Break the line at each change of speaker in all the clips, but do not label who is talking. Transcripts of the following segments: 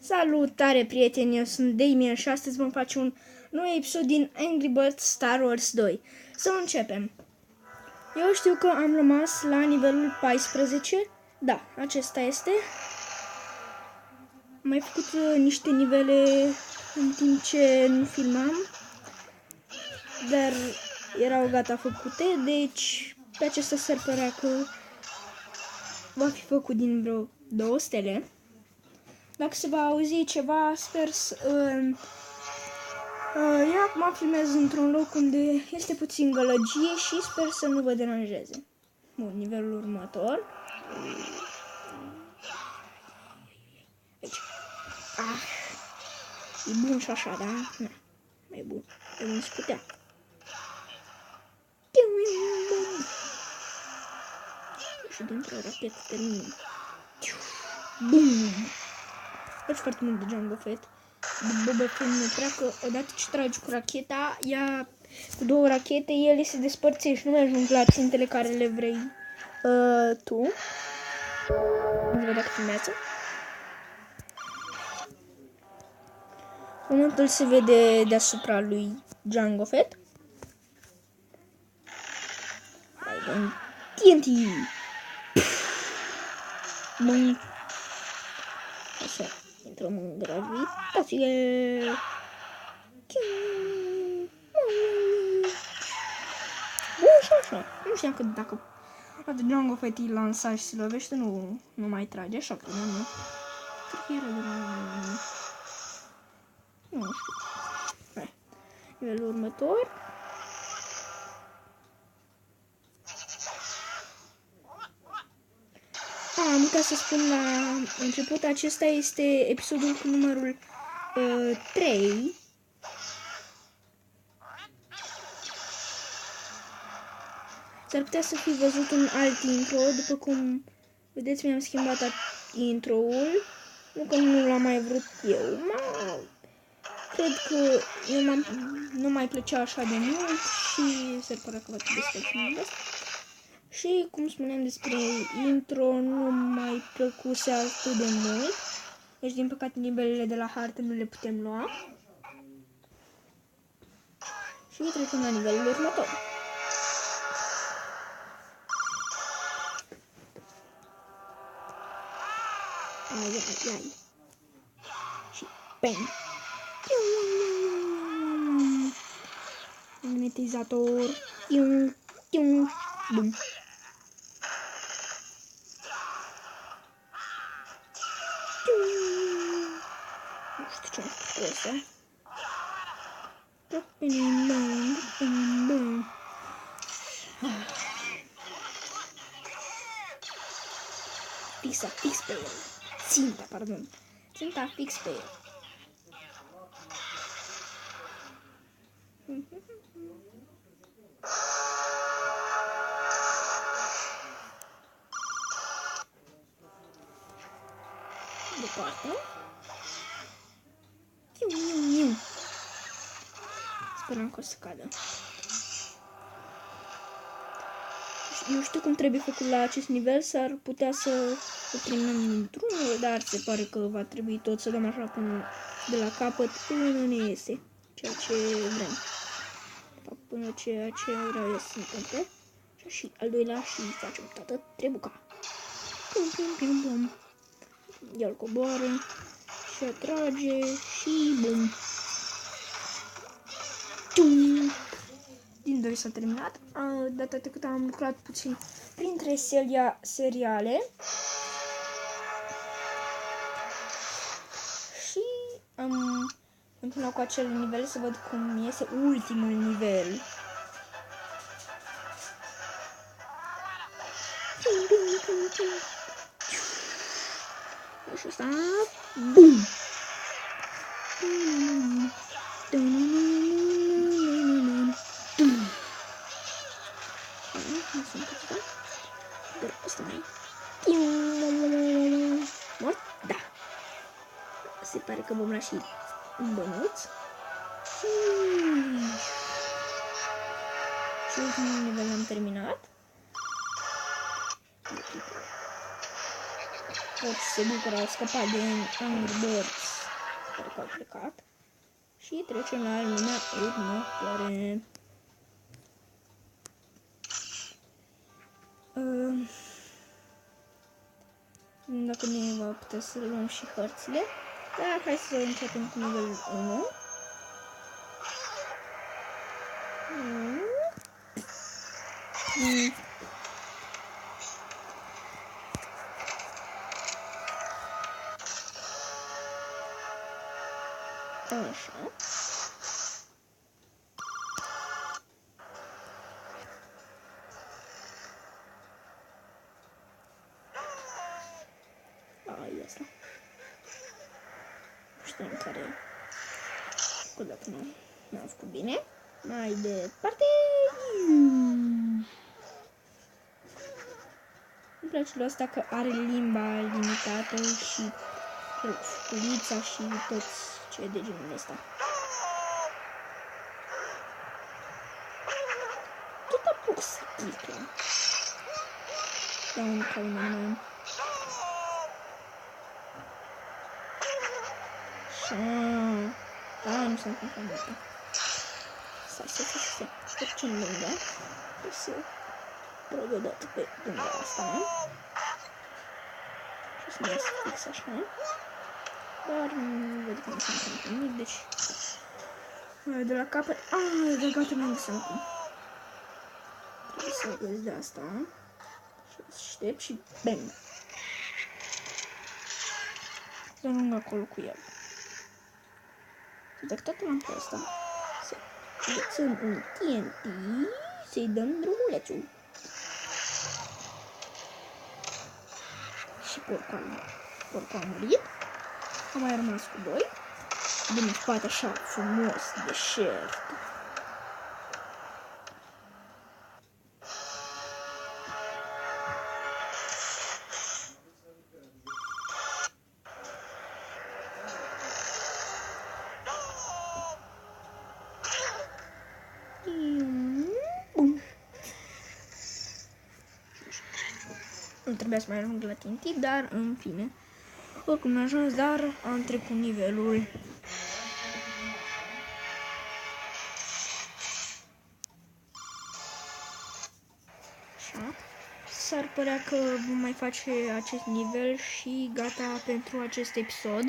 Salutare prieteni, eu sunt Damien și astăzi vom face un nou episod din Angry Birds Star Wars 2. Să începem. Eu știu că am rămas la nivelul 14. Da, acesta este. Am mai făcut niște nivele în timp ce nu filmam, dar erau gata făcute, deci pe acesta s-ar părea că va fi făcut din vreo 2 stele. Dacă se va auzi ceva, sper să... eu acum filmez într-un loc unde este puțin gălăgie și sper să nu vă deranjeze. Bun, nivelul următor. Aici. E bun și așa, da? Na, mai bun. E bun să putea. Și dintr-o rachetă termin. Bum! Faci foarte mult de Jango Fett. Boba Fett nu treacă, odată ce tragi cu racheta, ea cu 2 rachete, ele se despărțește, nu mai ajung la țintele care le vrei tu. Nu văd dacă filmează. Momentul se vede deasupra lui Jango Fett. TNT! Bun. Așa, intrăm în gravitație. Bun și așa. Nu știam că dacă Jango Fett îi lansa și se lovește, nu mai trage. Așa că nu. Cred că era de la... Nu știu. Hai. Nivelul următor. Am uitat să spun la început, acesta este episodul cu numărul 3. S-ar putea să fi văzut un alt intro, după cum vedeți mi-am schimbat intro-ul. Nu că nu l-am mai vrut eu, cred că nu mai plăcea așa de mult și s-ar părea că va trebui să facem asta. Și, cum spuneam despre intro, nu mai plăcuse atât de mult. Deci, din păcate, nivelele de la hartă nu le putem lua. Și trecem la nivelul următor. Ai. Și bang! Magnetizator. Bum. Nu știu ce am făcut cu asta. Fix pe el. Ținta fix pe el. Departe. Sperăm că o să cadă. Eu știu cum trebuie făcut la acest nivel, s-ar putea să o terminăm într-unul, dar se pare că va trebui tot să dăm așa până de la capăt până ne iese ceea ce vrem. Până ceea ce vreau eu să se întâmple. Și al doilea și facem toată trebuca. Pum. El coboară și atrage și bum. Din 2 s-a terminat. Data trecută am lucrat puțin printre seriale. Și am continuat cu acel nivel să văd cum iese ultimul nivel. Și asta, bum! Dar asta mai mort? Da. Se pare că vom lua și un bănuț. Și ultimul nivel am terminat. Toți se bucură, au scăpat de Angry Birds. sper că au plecat. Și trecem la lumea următoare. Dacă nu va putea să luăm și hărțile. Dar hai să începem cu nivelul 1. Așa. Ai asta. Nu știu în care cu dacă nu am făcut bine. Mai departe. Îmi place lui asta că are limba limitată și fulița și toți ce de genul ăsta. Tot apuc să clică. Da, un calman. Așa. Da, nu s-a întâmplat. Să trecem lângă. Să trag odată pe lângă asta. Și să ne iasă fix așa. Dar nu văd că nu se întâmplă nimic, deci... De la capăt... de gata mi-am găsit acum. Trebuie să vezi de asta. Și să ștept și bang! Să ajung acolo cu el. Dacă tot l-am pe ăsta, să lăsăm un TNT, să-i dăm drumulețul. Și porcul a murit. Am mai rămas cu 2. Din spate așa frumos, deșert. Nu trebuia să mai ajung la TNT, dar în fine. Oricum am ajuns, dar am trecut nivelul. Așa. S-ar părea că vom mai face acest nivel și gata pentru acest episod.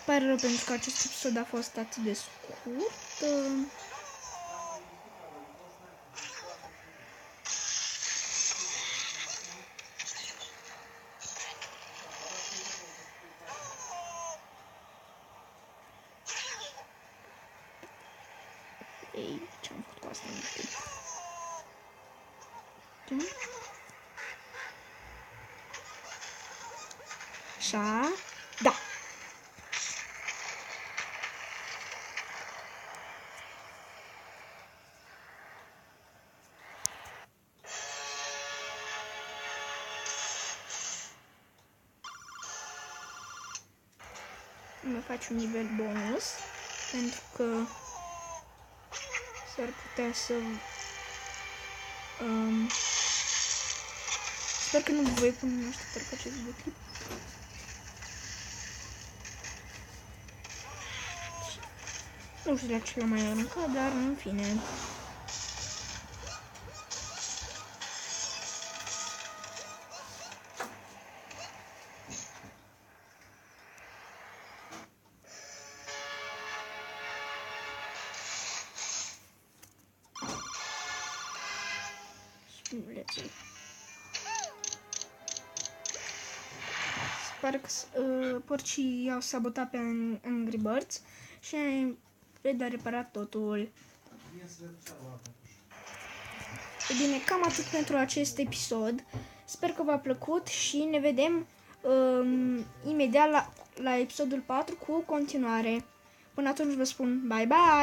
Pare rău pentru că acest episod a fost atât de scurt. Ei, ce-am făcut cu asta, nu știu. Așa, da. Mă faci un nivel bonus, pentru că s-ar putea să... sper că nu vă voi pune în așteptări cu acest videoclip. Nu știu la ce l-am mai aruncat, dar în fine. Sper că porcii i-au sabotat pe Angry Birds și de reparat totul. E bine, cam atât pentru acest episod. Sper că v-a plăcut și ne vedem imediat la episodul 4 cu continuare. Până atunci vă spun bye bye!